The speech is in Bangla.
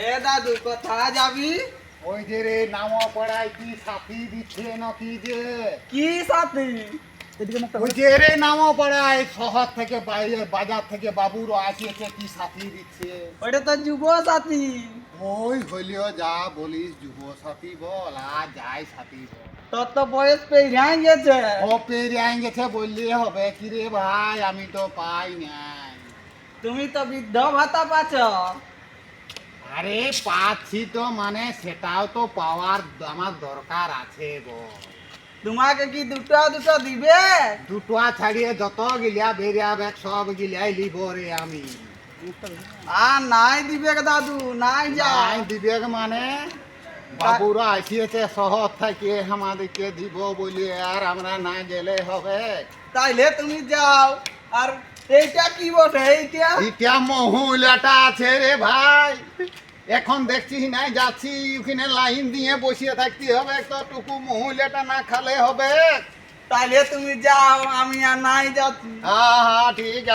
এ দাদু কোথায় যাবি? ওই যে রে নামো পড়ায় কি সাথী দিচ্ছে নাকি যে কি সাথী? ওই যে রে নামো পড়ায় শহর থেকে বাইরে বাজার থেকে বাবুরও আসিয়েছে কি সাথী দিচ্ছে। ওইটা তো যুব সাথী। ওই হইলেও যা বলিস যুব সাথী বল আর যাই সাথী বল, তোর তো বয়স পেরিয়ে গেছে। ও পেরিয়ে গেছে বললে হবে কি রে ভাই, আমি তো পাই নাই। তুমি তো বৃদ্ধ ভাতা পাচ্ছ। আরে পাচ্ছি তো মানে সেটাও তো পাওয়ার আমার দরকার আছে গো। তোমাকে কি দুটো দুটো দিবে? দুটোয়া ছাড়িয়ে যত গিলিয়া বেরিয়াবে সব গিলিয়াই লিব রে আমি। আর নাই দিবে দাদু, নাই যাও। নাই দিবে মানে বাবুরা আসিয়েছে শহর থেকে আমাদেরকে দিব বলি, আর আমরা না গেলে হবে? তাইলে তুমি যাও। আর এইটা কি বটে এইটা? এটা মহুলাটা আছে রে ভাই, এখন দেখছিস নাই যাচ্ছি ওখানে লাইন দিয়ে বসিয়ে থাকতে হবে, ততটুকু মহুলাটা না খালে হবে? তাইলে তুমি যাও, আমি আর নাই যাচ্ছি। হ্যাঁ হ্যাঁ ঠিক আছে।